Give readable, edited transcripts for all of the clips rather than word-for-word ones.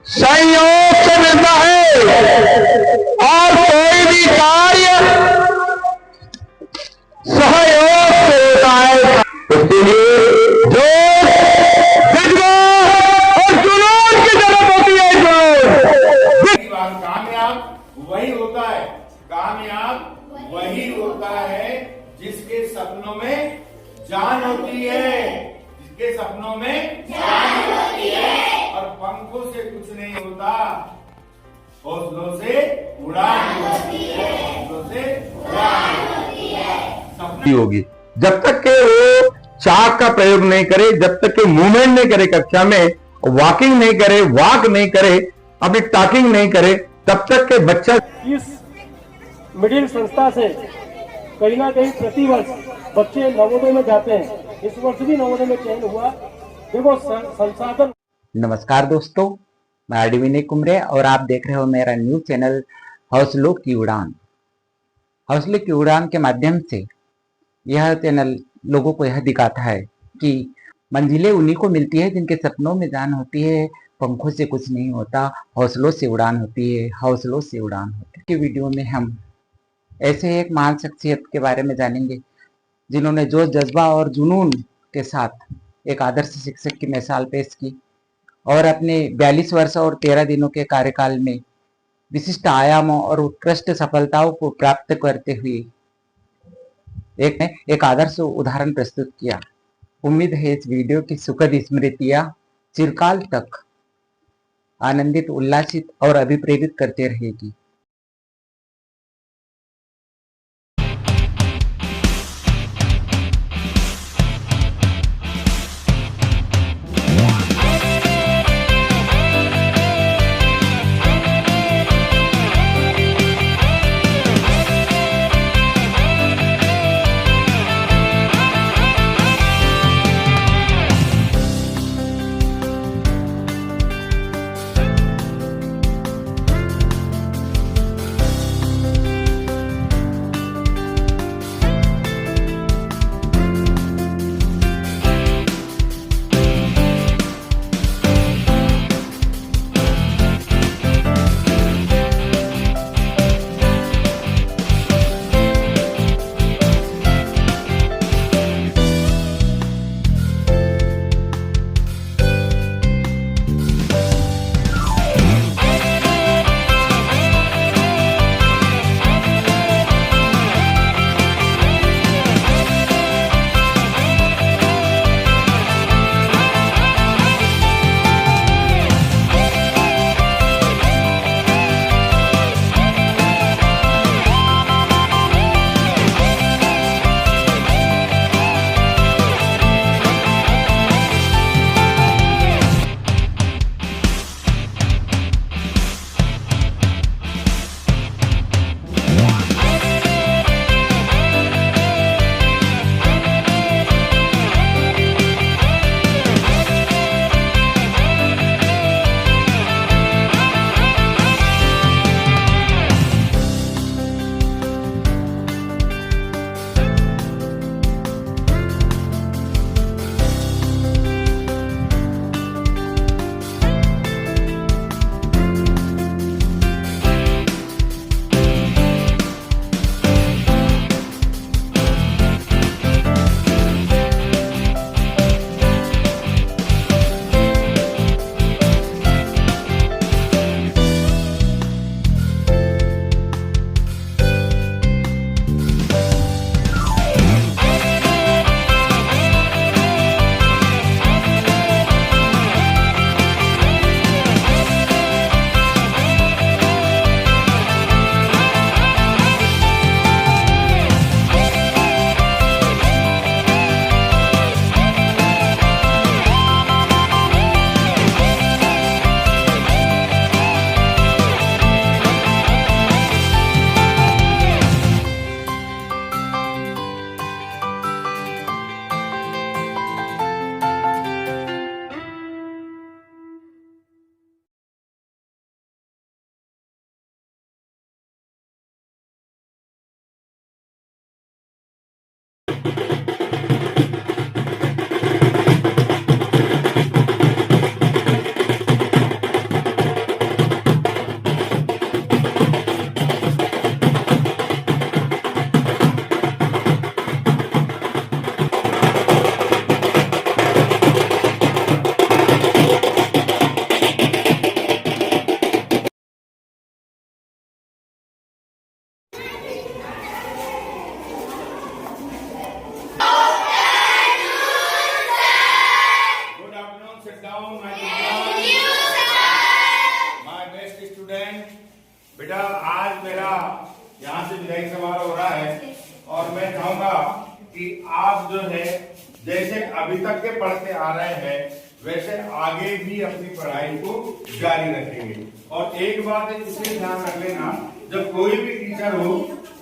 संयोग से मिलता है और कोई भी कार्य सहयोग से होता है। इसलिए जो जज्बा और जुनून की जरूरत होती है, जुनून। कामयाब वही होता है, कामयाब वही होता है जिसके सपनों में जान होती है, जिसके सपनों में जान होती है। और पंखों से कुछ नहीं होता, हौसलों से उड़ान होती है, हौसलों से उड़ान होती है। होगी जब तक के वो चाक का प्रयोग नहीं करे, जब तक के मूवमेंट नहीं करे कक्षा में, वॉकिंग नहीं करे, वॉक नहीं करे, अपनी टॉकिंग नहीं करे, तब तक के बच्चा इस मिडिल संस्था से कहीं ना कहीं प्रतिवर्ष बच्चे नवोदय में जाते हैं। इस वर्ष भी नवोदय में चयन हुआ। देखो संसाधन। नमस्कार दोस्तों, मैं आरडी विनय कुमरे और आप देख रहे हो मेरा न्यूज चैनल हौसलों की उड़ान। हौसलों की उड़ान के माध्यम से यह चैनल लोगों को यह दिखाता है कि मंजिलें उन्हीं को मिलती है जिनके सपनों में जान होती है। पंखों से कुछ नहीं होता, हौसलों से उड़ान होती है, हौसलों से उड़ान होती है। कि वीडियो में हम ऐसे एक महान शख्सियत के बारे में जानेंगे जिन्होंने जोश, जज्बा और जुनून के साथ एक आदर्श शिक्षक की मिसाल पेश की और अपने 42 वर्ष और 13 दिनों के कार्यकाल में विशिष्ट आयामों और उत्कृष्ट सफलताओं को प्राप्त करते हुए एक आदर्श उदाहरण प्रस्तुत किया। उम्मीद है इस वीडियो की सुखद स्मृतियां चिरकाल तक आनंदित, उल्लासित और अभिप्रेरित करते रहेगी। Afternoon my best student. बेटा आज मेरा यहाँ से विदाई समारोह हो रहा है और मैं चाहूंगा कि आप जो है जैसे अभी तक के पढ़ते आ रहे हैं वैसे आगे भी अपनी पढ़ाई को जारी रखेंगे। और एक बात इसलिए ध्यान रख लेना, जब कोई भी टीचर हो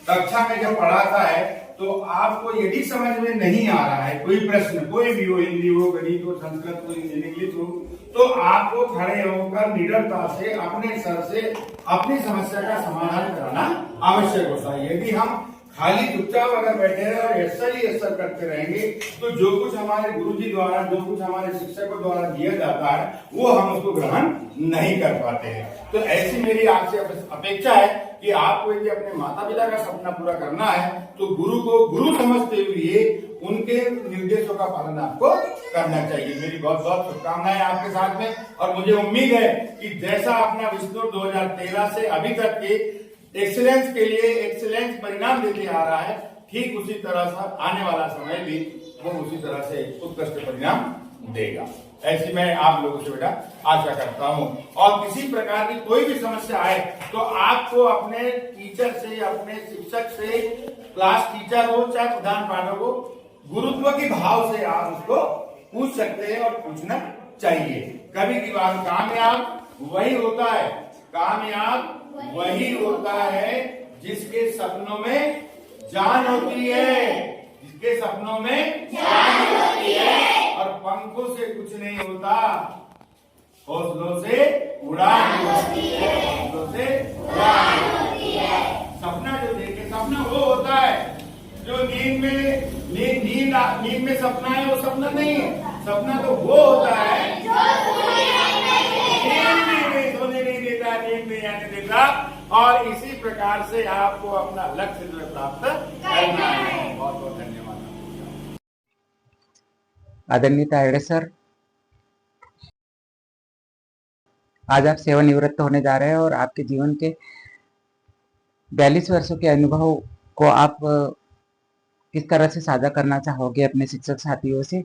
कक्षा में जब पढ़ाता है तो आपको यदि समझ में नहीं आ रहा है कोई प्रश्न, कोई भी हो, हिंदी हो, गणित हो, संस्कृत हो, इंग्लिश हो, तो आपको खड़े होकर निडरता से अपने सर से अपनी समस्या का समाधान कराना आवश्यक होता है। यदि हम खाली चुपचाप अगर बैठे रहे और यस्सर करते रहेंगे तो जो कुछ हमारे गुरुजी द्वारा, जो कुछ हमारे शिक्षकों द्वारा दिया जाता है वो हम उसको ग्रहण नहीं कर पाते हैं। तो ऐसी मेरी आपसे अपेक्षा है कि आपको यदि अपने माता पिता का सपना पूरा करना है तो गुरु को गुरु समझते हुए उनके निर्देशों का पालन आपको करना चाहिए। मेरी बहुत बहुत शुभकामनाएं आपके साथ में और मुझे उम्मीद है कि जैसा अपना विष्णु 2013 से अभी तक के एक्सीलेंस के लिए एक्सीलेंस परिणाम देते आ रहा है, ठीक उसी तरह से आने वाला समय भी वो उसी तरह से उत्कृष्ट परिणाम देगा। ऐसी मैं आप लोगों से बेटा आशा करता हूं। और किसी प्रकार की कोई भी समस्या आए तो आपको अपने टीचर से, अपने शिक्षक से, क्लास टीचर हो चाहे प्रधान पाठक हो, गुरुत्व के भाव से आप उसको पूछ सकते हैं और पूछना चाहिए। कभी की बात, कामयाब वही होता है, कामयाब वही होता है जिसके सपनों में जान होती है, जिसके सपनों में जान होती है और पंखों से कुछ नहीं होता, हौसलों से उड़ान होती है, हौसलों से उड़ान होती है। सपना जो देखे, सपना वो होता है जो नींद में सपना है, वो सपना नहीं है। सपना तो वो होता है सोने नहीं देता, नींद नहीं आने देता। और इसी प्रकार से आपको अपना लक्ष्य जो प्राप्त करना है। बहुत बहुत धन्यवाद। आदरणीय तायड़े सर, आज आप सेवानिवृत्त होने जा रहे हैं और आपके जीवन के 42 वर्षों के अनुभव को आप किस तरह से साझा करना चाहोगे अपने शिक्षक साथियों से,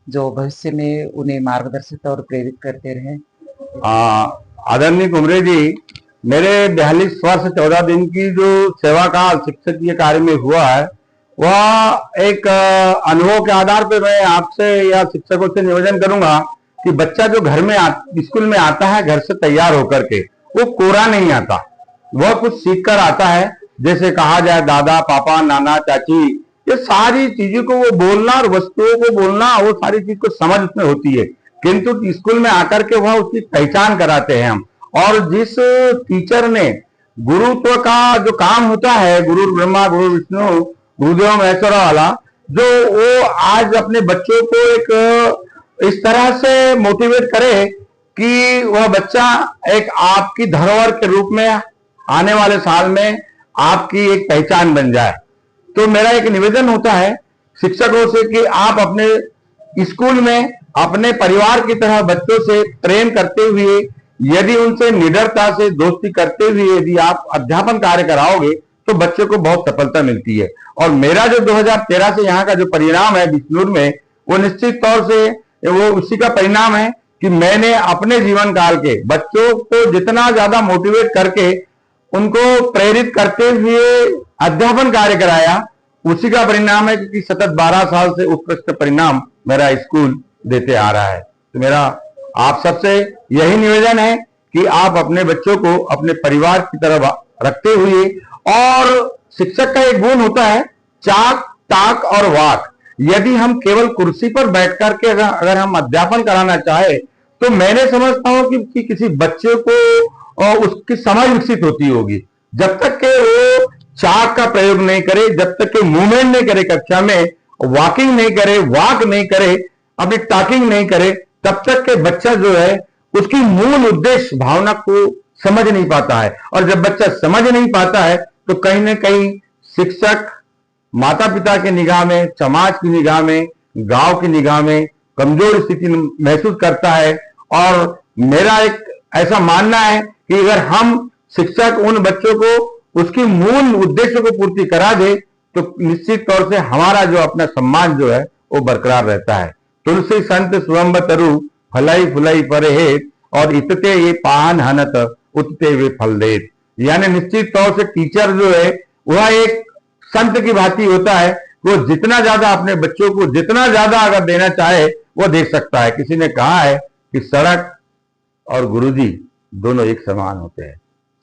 जो भविष्य में उन्हें मार्गदर्शित और प्रेरित करते रहे? आदरणीय कुमरे जी, मेरे 42 वर्ष 14 दिन की जो सेवा काल शिक्षकीय कार्य में हुआ है वह एक अनुभव के आधार पर मैं आपसे या शिक्षकों से निवेदन करूंगा कि बच्चा जो घर में स्कूल में आता है, घर से तैयार होकर के, वो कोरा नहीं आता, वह कुछ सीख कर आता है। जैसे कहा जाए दादा, पापा, नाना, चाची, ये सारी चीजों को वो बोलना और वस्तुओं को बोलना, वो सारी चीज को समझ उसमें होती है। किंतु स्कूल में आकर के वह उसकी पहचान कराते हैं हम। और जिस टीचर ने गुरुत्व का जो काम होता है, गुरु ब्रह्मा गुरु विष्णु गुरुदेव महेश्वर वाला, जो वो आज अपने बच्चों को एक इस तरह से मोटिवेट करे कि वह बच्चा एक आपकी धरोहर के रूप में आने वाले साल में आपकी एक पहचान बन जाए। तो मेरा एक निवेदन होता है शिक्षकों से कि आप अपने स्कूल में अपने परिवार की तरह बच्चों से प्रेम करते हुए, यदि उनसे निडरता से दोस्ती करते हुए यदि आप अध्यापन कार्य कराओगे तो बच्चों को बहुत सफलता मिलती है। और मेरा जो 2013 से यहाँ का जो परिणाम है बिजनौर में, वो निश्चित तौर से वो उसी का परिणाम है कि मैंने अपने जीवन काल के बच्चों को जितना ज्यादा मोटिवेट करके उनको प्रेरित करते हुए अध्यापन कार्य कराया, उसी का परिणाम है क्योंकि सतत 12 साल से उत्कृष्ट परिणाम मेरा स्कूल देते आ रहा है। तो मेरा आप सबसे यही निवेदन है कि आप अपने बच्चों को अपने परिवार की तरह रखते हुए, और शिक्षक का एक गुण होता है चाक, ताक और वाक। यदि हम केवल कुर्सी पर बैठ करके अगर हम अध्यापन कराना चाहे तो मैंने समझता हूं कि किसी बच्चे को उसकी समझ विकसित होती होगी। जब तक के वो चाक का प्रयोग नहीं करे, जब तक के मूवमेंट नहीं करे, कक्षा में वॉकिंग नहीं करे, वॉक नहीं करे, अपनी टॉकिंग नहीं करे, तब तक के बच्चा जो है उसकी मूल उद्देश्य भावना को समझ नहीं पाता है। और जब बच्चा समझ नहीं पाता है तो कहीं ना कहीं शिक्षक माता पिता की निगाह में, समाज की निगाह में, गांव की निगाह में कमजोर स्थिति महसूस करता है। और मेरा एक ऐसा मानना है कि अगर हम शिक्षक उन बच्चों को उसकी मूल उद्देश्य को पूर्ति करा दे तो निश्चित तौर से हमारा जो अपना सम्मान जो है वो बरकरार रहता है। तुलसी संत स्वयं तरु फलई फुलई पर हेत और इतते ये पान हनत उतते वे फल देत। यानी निश्चित तौर से टीचर जो है वह एक संत की भांति होता है। वो जितना ज्यादा अपने बच्चों को जितना ज्यादा अगर देना चाहे वो दे सकता है। किसी ने कहा है कि सड़क और गुरुजी दोनों एक समान होते हैं।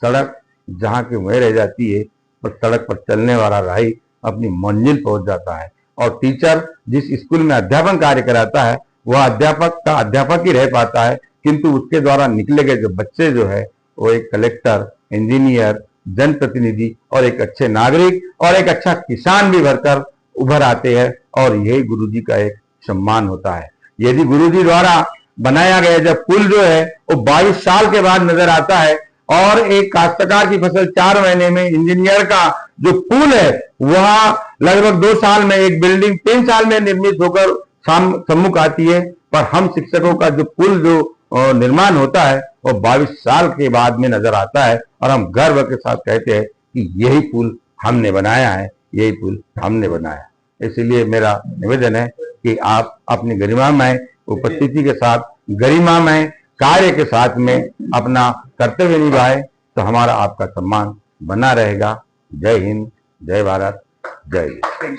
सड़क जहां की वहीं रह जाती है, पर सड़क पर चलने वाला राही अपनी मंजिल पहुंच जाता है। और टीचर जिस स्कूल में अध्यापन कार्य कराता है वह अध्यापक का अध्यापक ही रह पाता है, किंतु उसके द्वारा निकले गए जो बच्चे जो है वो एक कलेक्टर, इंजीनियर, जनप्रतिनिधि और एक अच्छे नागरिक और एक अच्छा किसान भी भरकर उभर आते हैं। और यही गुरुजी का एक सम्मान होता है। यदि गुरुजी द्वारा बनाया गया जब पुल जो है वो 22 साल के बाद नजर आता है, और एक काश्तकार की फसल 4 महीने में, इंजीनियर का जो पुल है वह लगभग 2 साल में, एक बिल्डिंग 3 साल में निर्मित होकर सम्मुख आती है। पर हम शिक्षकों का जो पुल जो निर्माण होता है वो 22 साल के बाद में नजर आता है, और हम गर्व के साथ कहते हैं कि यही पुल हमने बनाया है, यही पुल हमने बनाया। इसलिए मेरा निवेदन है कि आप अपनी गरिमामय उपस्थिति के साथ, गरिमामय कार्य के साथ में अपना कर्तव्य निभाए, तो हमारा आपका सम्मान बना रहेगा। जय हिंद, जय भारत, जय हिंद।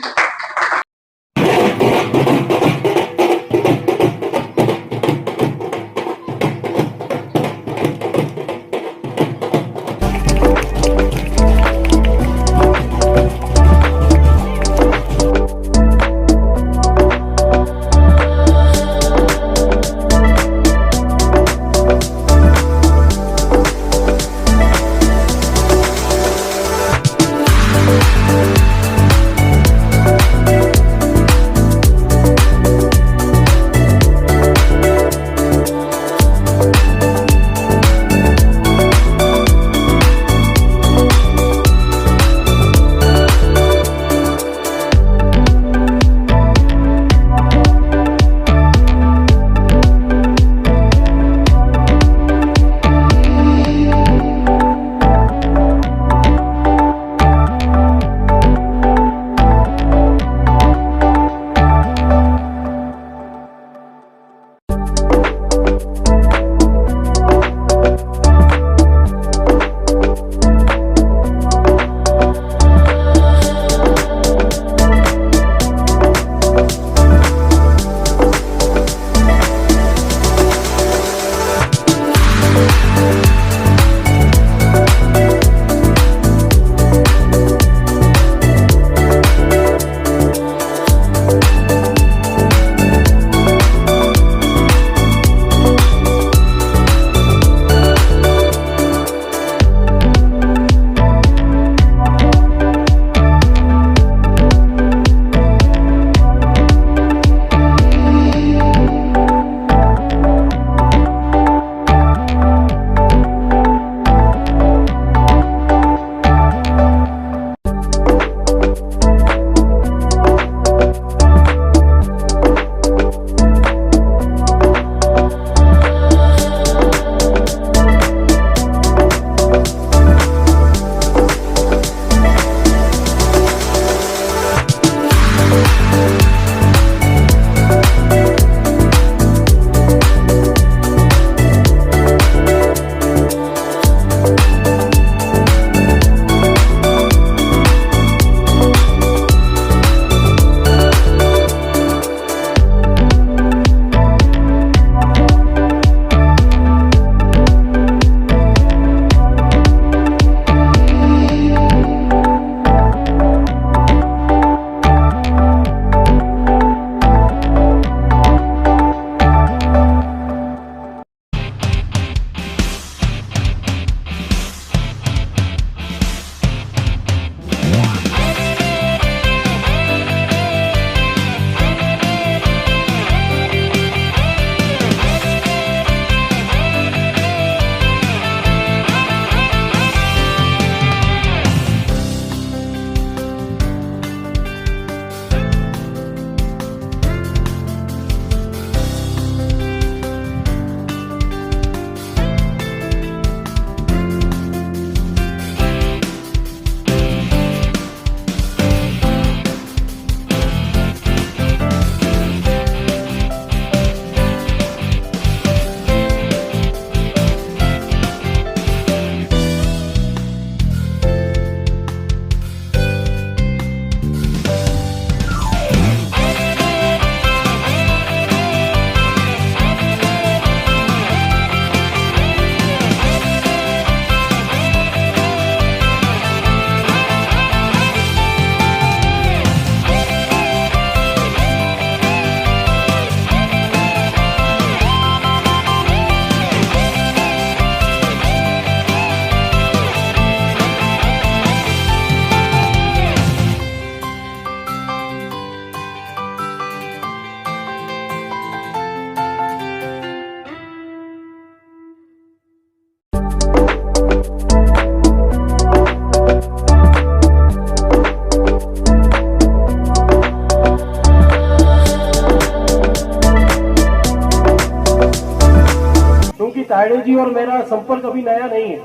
क्योंकि तायड़े जी और मेरा संपर्क अभी नया नहीं है,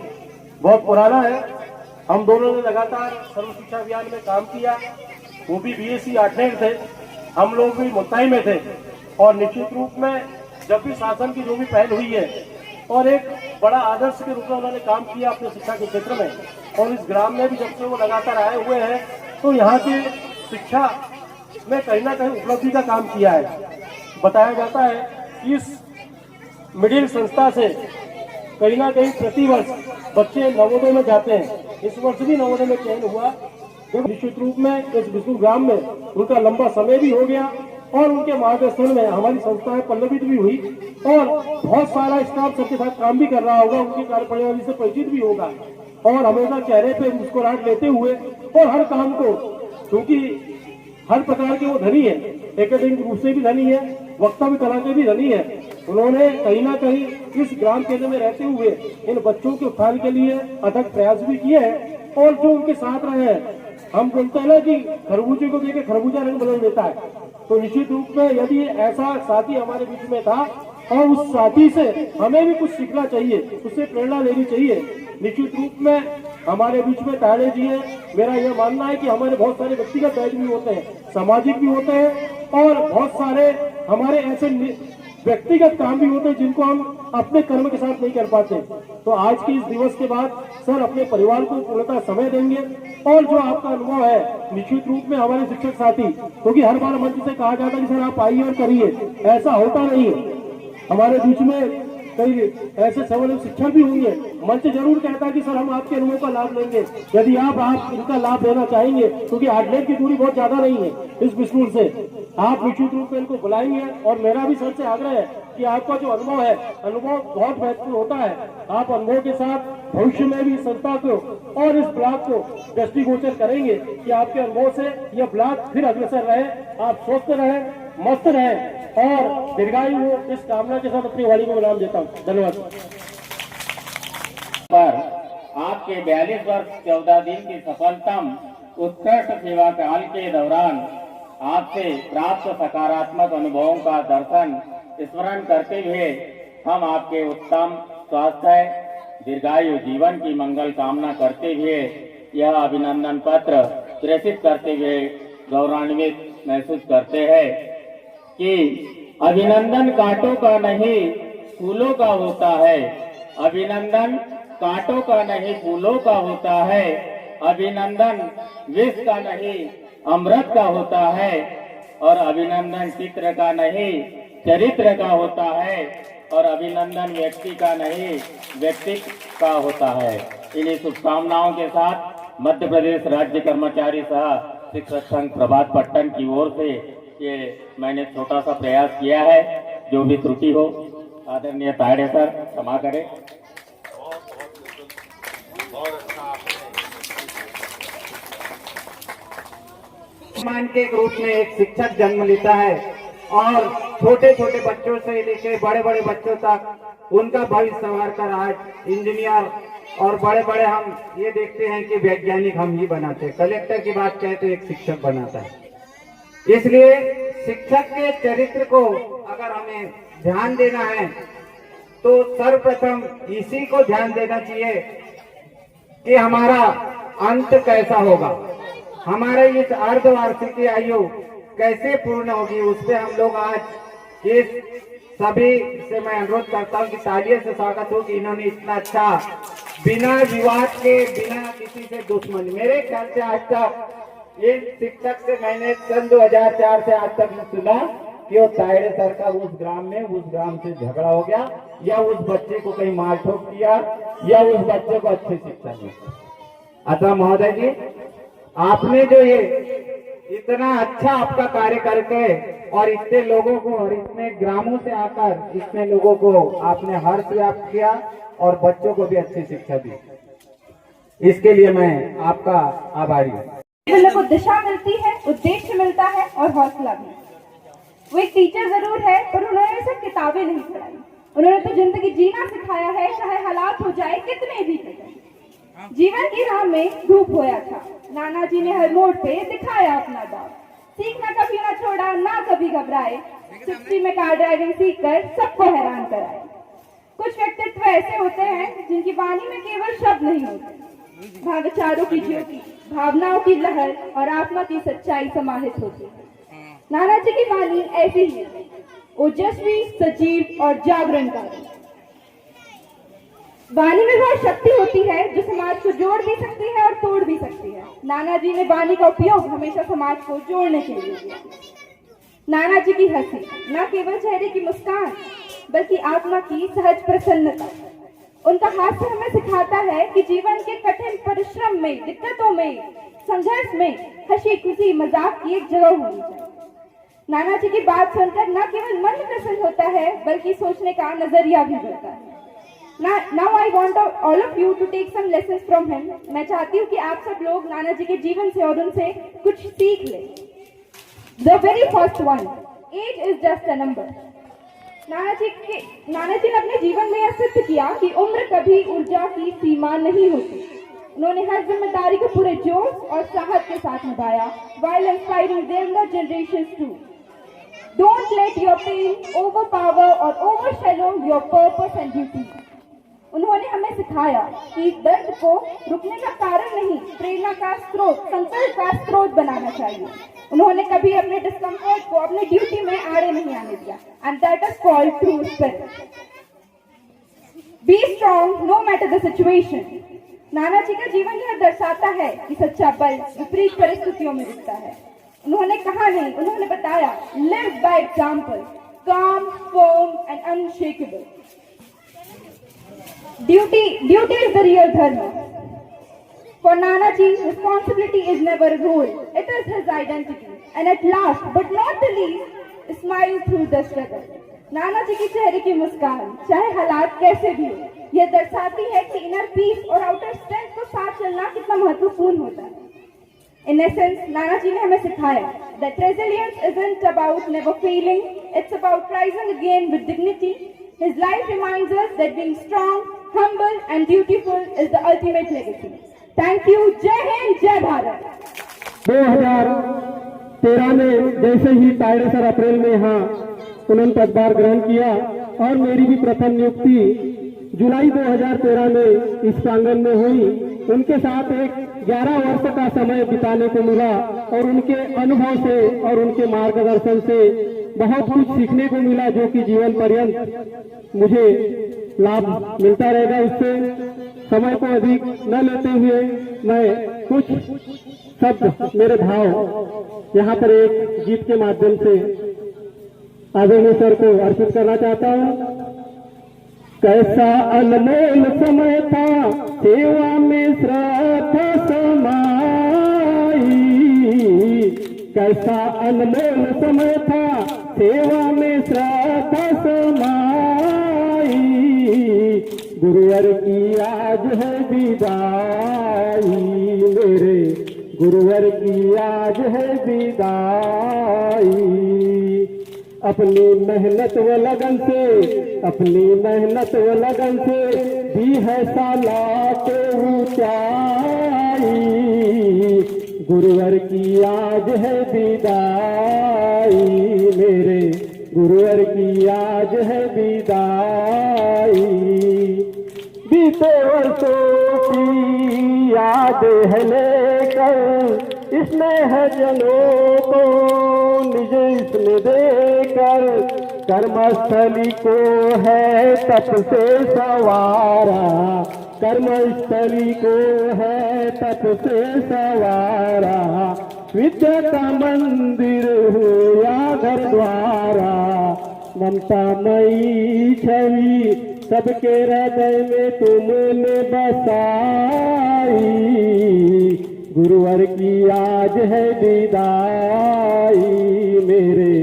बहुत पुराना है। हम दोनों ने लगातार सर्व शिक्षा अभियान में काम किया, वो भी बीएससी आठनेर थे, हम लोग भी मुल्ताई में थे। और निश्चित रूप में जब भी शासन की जो भी पहल हुई है और एक बड़ा आदर्श के रूप में उन्होंने काम किया अपने शिक्षा के क्षेत्र में, और इस ग्राम में भी जब से वो लगातार आए हुए हैं तो यहाँ की शिक्षा में कहीं ना कहीं उपलब्धि का काम किया है। बताया जाता है कि इस मिडिल संस्था से कहीं ना कहीं प्रतिवर्ष बच्चे नवोदय में जाते हैं। इस वर्ष भी नवोदय में चयन हुआ। निश्चित रूप में इस बिस्कुट ग्राम में उनका लंबा समय भी हो गया और उनके मार्गदर्शन में हमारी संस्थाएं पल्लवित भी हुई और बहुत सारा स्टाफ सबके साथ काम भी कर रहा होगा, उनकी कार्यप्रणाली से परिचित भी होगा और हमेशा चेहरे पे मुस्कुराहट लेते हुए और हर काम को, क्योंकि हर प्रकार के वो धनी है, एकेडमिक रूप से भी धनी है, वक्तव्य कला के भी धनी है। उन्होंने कहीं ना कहीं इस ग्राम केंद्र में रहते हुए इन बच्चों के उत्थान के लिए अथक प्रयास भी किए हैं और जो उनके साथ रहे हैं, हम बोलते हैं ना कि खरबूजे को देखे खरबूजा रंग बदल देता है, तो निश्चित रूप में यदि ऐसा साथी हमारे बीच में था और उस साथी से हमें भी कुछ सीखना चाहिए, उससे प्रेरणा लेनी चाहिए। निश्चित रूप में हमारे बीच में तायड़े जी है। मेरा यह मानना है कि हमारे बहुत सारे व्यक्तिगत दायित्व भी होते हैं, सामाजिक भी होते हैं और बहुत सारे हमारे ऐसे व्यक्तिगत काम भी होते हैं जिनको हम अपने कर्म के साथ नहीं कर पाते। तो आज के इस दिवस के बाद सर अपने परिवार को पूर्णतः समय देंगे और जो आपका अनुभव है निश्चित रूप में हमारे शिक्षक साथी, क्योंकि हर बार मंच से कहा जाता है कि सर आप आइए और करिए, ऐसा होता नहीं है। हमारे बीच में कई ऐसे सवर्ण शिक्षक भी होंगे, मंच जरूर कहता है कि सर हम आपके अनुभव का लाभ लेंगे यदि आप इनका लाभ लेना चाहेंगे, क्योंकि आठनेर की दूरी बहुत ज्यादा नहीं है इस बिस्कुट से। आप निश्चित रूप में इनको बुलाएंगे और मेरा भी सर से आग्रह है कि आपका जो अनुभव है, अनुभव बहुत महत्वपूर्ण होता है। आप अनुभव के साथ भविष्य में भी संस्था को और इस ब्लॉक को दृष्टिगोचर करेंगे कि आपके अनुभव से यह ब्लॉक फिर अग्रसर रहे, आप स्वस्थ रहे, मस्त रहे और दीर्घायु हो, इस कामना के साथ अपनी वाणी को विराम देता हूँ। धन्यवाद। पर आपके 42 वर्ष 14 दिन की सफलतम उत्कृष्ट सेवा काल के दौरान आपसे प्राप्त सकारात्मक अनुभवों का दर्शन स्मरण करते हुए हम आपके उत्तम स्वास्थ्य, दीर्घायु जीवन की मंगल कामना करते हुए यह अभिनंदन पत्र प्रेषित करते हुए गौरवान्वित महसूस करते हैं कि अभिनंदन कांटों का नहीं फूलों का होता है, अभिनंदन कांटों का नहीं फूलों का होता है, अभिनंदन विष का नहीं अमृत का होता है और अभिनंदन चित्र का नहीं चरित्र का होता है और अभिनंदन व्यक्ति का नहीं व्यक्तित्व का होता है। इन्हीं शुभकामनाओं के साथ मध्य प्रदेश राज्य कर्मचारी सह शिक्षक संघ प्रभात पट्टन की ओर से ये मैंने छोटा सा प्रयास किया है, जो भी त्रुटि हो आदरणीय तायड़े सर क्षमा करें। सम्मान के रूप में एक शिक्षक जन्म लेता है और छोटे छोटे बच्चों से लेकर बड़े बड़े बच्चों तक उनका भविष्य संवार कर आज इंजीनियर और बड़े बड़े हम ये देखते हैं कि वैज्ञानिक हम ही बनाते हैं, कलेक्टर की बात कहें तो एक शिक्षक बनाता है। इसलिए शिक्षक के चरित्र को अगर हमें ध्यान देना है तो सर्वप्रथम इसी को ध्यान देना चाहिए कि हमारा अंत कैसा होगा, हमारे इस अर्धवार्षिक आयु कैसे पूर्ण होगी। उस पर हम लोग आज इस सभी से मैं अनुरोध करता हूँ कि तालियों से स्वागत हो कि इन्होंने इतना अच्छा बिना विवाद के, बिना किसी से दुश्मनी, मेरे ख्याल से आज तक इस शिक्षक से मैंने सन 2004 से आज तक सुना कि वो तायड़े सर का उस ग्राम से झगड़ा हो गया या उस बच्चे को कहीं मार ठोक किया या उस बच्चे को अच्छी शिक्षा दी। अतः महोदय जी, आपने जो ये इतना अच्छा आपका कार्य करके और इतने लोगों को और इतने ग्रामों से आकर इतने लोगों को आपने हर्ष व्याप्त किया और बच्चों को भी अच्छी शिक्षा दी, इसके लिए मैं आपका आभारी हूँ। बच्चों को दिशा मिलती है, उद्देश्य मिलता है और हौसला भी। वो एक टीचर जरूर है पर उन्होंने सिर्फ किताबें नहीं पढ़ाई, उन्होंने तो जिंदगी जीना सिखाया है, चाहे हालात हो जाए कितने भी कठिन। जीवन की राह में धूप होया था, नाना जी ने हर मोड़ पे दिखाया अपना दाव। सीखना कभी ना छोड़ा, ना कभी घबराए, 60 में कार ड्राइविंग सीख कर सबको हैरान कराए। कुछ व्यक्ति ऐसे होते हैं जिनकी वाणी में केवल शब्द नहीं होते, वहाँ विचारों की ज्योति, भावनाओं की लहर और आत्मा की सच्चाई समाहित होती है। नाना जी की वाणी ऐसी ही है, ओजस्वी, सजीव और जागरणकारी। वाणी में वह शक्ति होती है जो समाज को जोड़ भी सकती है और तोड़ भी सकती है। नाना जी ने वाणी का उपयोग हमेशा समाज को जोड़ने के लिए किया। नाना जी की हंसी न केवल चेहरे की मुस्कान बल्कि आत्मा की सहज प्रसन्नता। उनका हास्य हमें सिखाता है कि जीवन के कठिन परिश्रम में, दिक्कतों में, संघर्ष में हंसी खुशी मजाक की एक जगह होनी चाहिए। नाना जी की बात सुनकर न केवल मन प्रसन्न होता है बल्कि सोचने का नजरिया भी बढ़ता है। Now I want all of you to take some lessons from him. मैं चाहती हूँ कि आप सब लोग नाना जी के जीवन से और उनसे कुछ सीख लें। The very first one, age is just a number. नाना जी ने अपने जीवन में यह सिद्ध किया कि उम्र कभी ऊर्जा की सीमा नहीं होती। उन्होंने हर जिम्मेदारी को पूरे जोश और साहस के साथ निभाया, while inspiring the younger generations too. Don't let your pain overpower or overshadow your purpose and duty. उन्होंने हमें सिखाया कि दर्द को रुकने का कारण नहीं, प्रेरणा का स्रोत, संकल्प का स्रोत बनाना चाहिए। उन्होंने कभी अपने डिस्कम्फर्ट को अपनी ड्यूटी में आड़े नहीं आने दिया, and that is called true spirit. Be strong no matter the situation. नाना जी का जीवन यह दर्शाता है कि सच्चा बल विपरीत परिस्थितियों में दिखता है। उन्होंने कहा नहीं, उन्होंने बताया, लिव बाय एग्जाम्पल, काम, firm and unshakeable. Duty is the real dharma. For Nana ji, responsibility is never a role; it is his identity. And at last, but not the least, smile through the struggle. नाना जी की चेहरे की मुस्कान, चाहे हालात कैसे भी हो, यह दर्शाती है कि इनर पीस और आउटर स्ट्रेंथ को साथ चलना कितना महत्वपूर्ण होता है। In essence, नाना जी ने हमें सिखाया that resilience isn't about never failing; it's about rising again with dignity. His life reminds us that being strong, humble and dutiful is the ultimate legacy. Thank you. जय हिंद, जय भारत। 2013 में जैसे ही टाइडे सर अप्रैल में यहाँ उन्होंने पदभार ग्रहण किया और मेरी भी प्रथम नियुक्ति जुलाई 2013 में इस प्रांगण में हुई। उनके साथ एक 11 वर्ष का समय बिताने को मिला और उनके अनुभव से और उनके मार्गदर्शन से बहुत कुछ सीखने को मिला, जो कि जीवन पर्यंत मुझे लाभ मिलता रहेगा। उससे समय को अधिक न लेते हुए मैं कुछ शब्द, मेरे भाव यहाँ पर एक गीत के माध्यम से आदरणीय सर को अर्पित करना चाहता हूँ। कैसा अनमोल समय था, सेवा में श्रद्धा समाई। कैसा अनमोल समय था, सेवा में श्रद्धा समाई। गुरुवर की आज है विदाई, मेरे गुरुवर की आज है विदाई। अपनी मेहनत व लगन से, अपनी मेहनत व लगन से दी है साला को ऊंचाई। गुरुवर की आज है विदाई, मेरे गुरुवर की आज है विदाई। बीते वर्षों की याद है लेकर, स्नेह जनों को निज इसमें देकर, कर्मस्थली को है तप से सवारा। कर्मस्थली को है तप से सवारा। विद्या का मंदिर हो या घर द्वारा, ममता मई छवि सबके हृदय में तुमने बसाई। गुरुवर की आज है विदाई, मेरे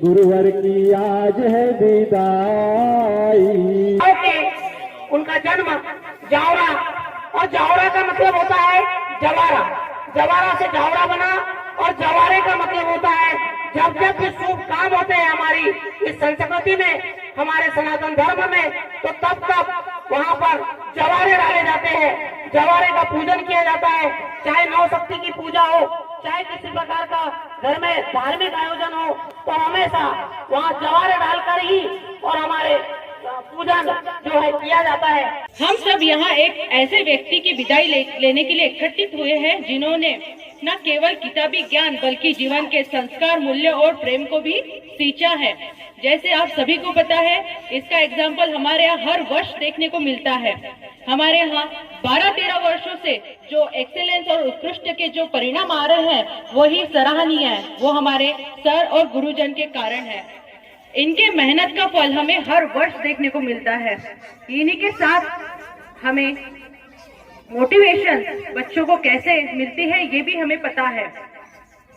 गुरुवर की आज है विदाई। उनका जन्म जावरा, और जावरा का मतलब होता है जवारा। जवारा से जावरा बना, और जवारे का मतलब होता है जब जब भी शुभ काम होते हैं हमारी इस संस्कृति में, हमारे सनातन धर्म में, तो तब तब वहाँ पर जवारे डाले जाते हैं, जवारे का पूजन किया जाता है। चाहे नौ शक्ति की पूजा हो, चाहे किसी प्रकार का घर में धार्मिक आयोजन हो, तो हमेशा वहाँ जवारे डालकर ही और हमारे पूजन जो है किया जाता है। हम सब यहाँ एक ऐसे व्यक्ति की विदाई लेने के लिए एकत्रित हुए हैं जिन्होंने न केवल किताबी ज्ञान बल्कि जीवन के संस्कार, मूल्य और प्रेम को भी सींचा है। जैसे आप सभी को पता है, इसका एग्जाम्पल हमारे यहाँ हर वर्ष देखने को मिलता है। हमारे यहाँ 12-13 वर्षों से जो एक्सेलेंस और उत्कृष्ट के जो परिणाम आ रहे हैं वही सराहनीय है। वो हमारे सर और गुरुजन के कारण है। इनके मेहनत का फल हमें हर वर्ष देखने को मिलता है। इन्हीं के साथ हमें मोटिवेशन बच्चों को कैसे मिलती है ये भी हमें पता है।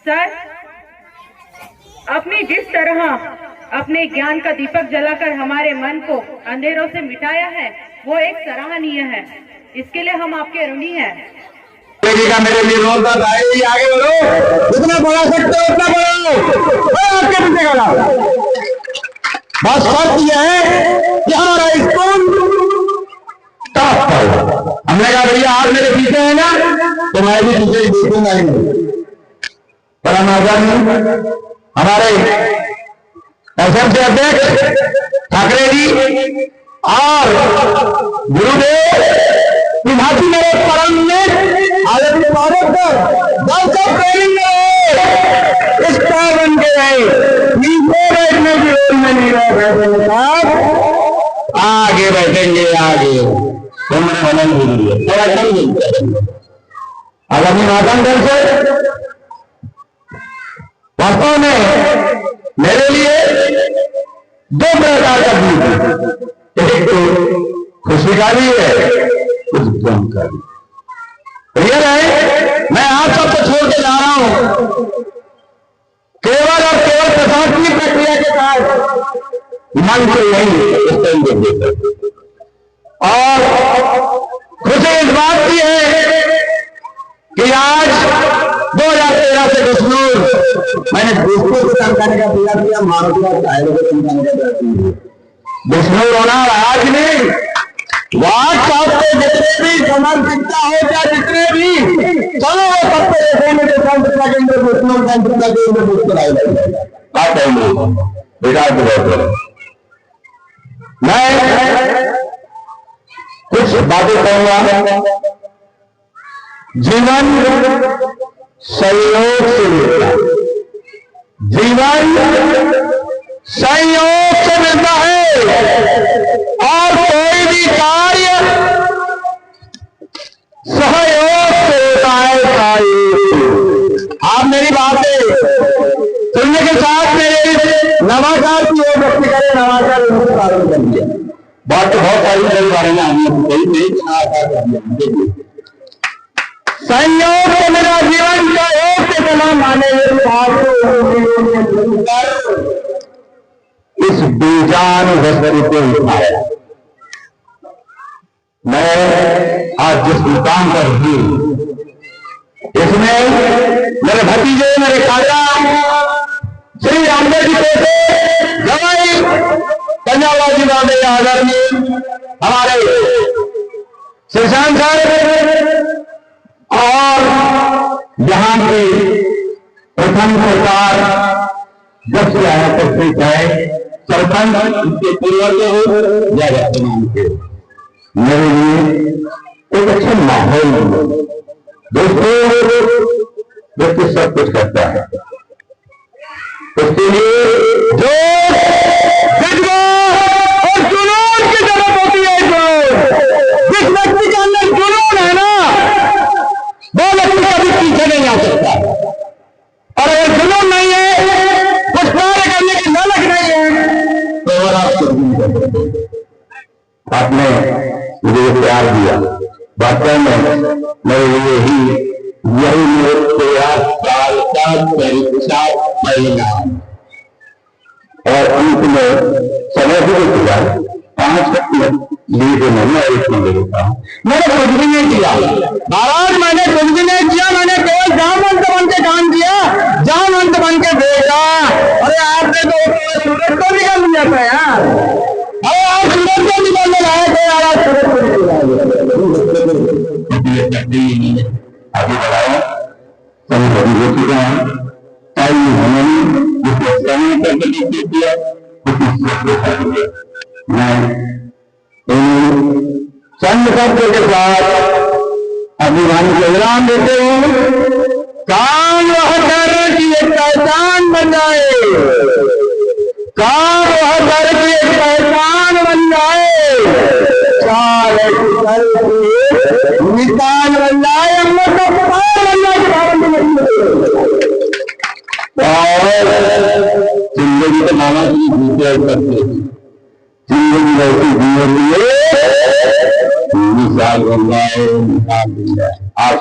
सर अपनी जिस तरह अपने ज्ञान का दीपक जलाकर हमारे मन को अंधेरों से मिटाया है वो एक सराहनीय है। इसके लिए हम आपके ऋणी हैं। का मेरे लिए रोल था, आगे बढ़ो, जितना बढ़ा सकते हो उतना बढ़ाओ, आपके पीछे खड़ा। बस शर्त यह है कि हमारा स्कूल टॉप पर। हमने कहा भैया आप मेरे पीछे है ना, तो मैं भी पीछे देखूंगा ही नहीं। बड़ा नाजान हमारे एसएमसी अध्यक्ष ठाकरे जी और गुरुदेव विभाती मेरे परम में आदरणीय ट्रेनिंग में इस बन के बैठने की रोल में नहीं रह, आगे बैठेंगे, आगे आगामी नाटन दल से वास्तव में मेरे लिए दो प्रकार का गीत, एक तो खुशी का भी है, कुछ गम का भी। रियल है, मैं आप सबको छोड़ के जा रहा हूं केवल और केवल प्रशासनिक प्रक्रिया के तहत, मन से नहीं इस तरीके देकर। और खुशी इस बात की है कि आज 2013 से बिष्णुर मैंने दोस्तों को समझाने का प्रयास किया, मानवता चाहे को समझाने का प्रयास किया। बिष्णुर होना आज नहीं, व्हाट्सएप पे जितने भी समर्पितता हो या जितने भी, चलो वो सबसे देने के संस्था के अंदर बिष्णुर संस्था के अंदर मुश्किल आएगा। आप बेटा मैं कुछ बातें कहूंगा। जीवन संयोग से मिलता है, जीवन संयोग से मिलता है और कोई भी कार्य सहयोग से होता है। आप मेरी बातें सुनने के साथ मेरे नवाचार की ओर व्यक्ति करें, नवाचार प्रारंभ कर दिया। बात तो बहुत सारी मेरे बारे में संयोग से मेरा जीवन का एक से बना माने इस बेजान रसरी को उठाया। मैं आज जिस मुकाम पर हूं इसमें मेरे भतीजे, मेरे खाजा श्री रामदेव जी को गवाई पंजाबाजी बाबे आदरणीय हमारे श्रीशांत सर और यहाँ की प्रथम सरकार जब से आया तब से चाहे सरपंच उनके पूर्वज हो या वर्तमान के, मेरे लिए एक अच्छा माहौल। दोस्तों व्यक्ति सब कुछ करता है, उसके लिए जो और जुनून की जरूरत होती है। जिस व्यक्ति के अंदर जुनून है ना, वो व्यक्ति कभी पीछे नहीं आ सकता। और अगर जुनून नहीं है, कुछ कार्य करने की ललक नहीं है, तो और आप कुछ नहीं कर सकते। आपने मुझे प्यार दिया, वास्तव में मेरे लिए यही मेरे 13 साल का परीक्षा परिणाम। और अंत में समय भी किया 5 मिनट लिए मैंने एक देता हूं। मैंने कुछ भी नहीं किया महाराज, मैंने कुछ भी नहीं किया। मैंने केवल जामवंत बन के काम किया, जामवंत बन के भेजा। अरे आपने तो सूरज को निकाल दिया था यार। अरे आप सूरज को निकालने लाए थे यार, आप सूरज को निकाल आगे बढ़ाओ। समय हो चुका है, टाइम होने जिसने समय करके किया मैं चंद शब्द के साथ अभिमान को विराम देते हूँ। काम वह कर की एक पहचान बन जाए, काम वह कर की एक पहचान बन जाए, चार निशान बन जाए, अम्मा का प्रभाव बन जाए। और जिंदगी के नाना की जीते करते जिंदगी ऐसी जीवन लिए मिसाल बन जाए, मिसाल बन जाए। आप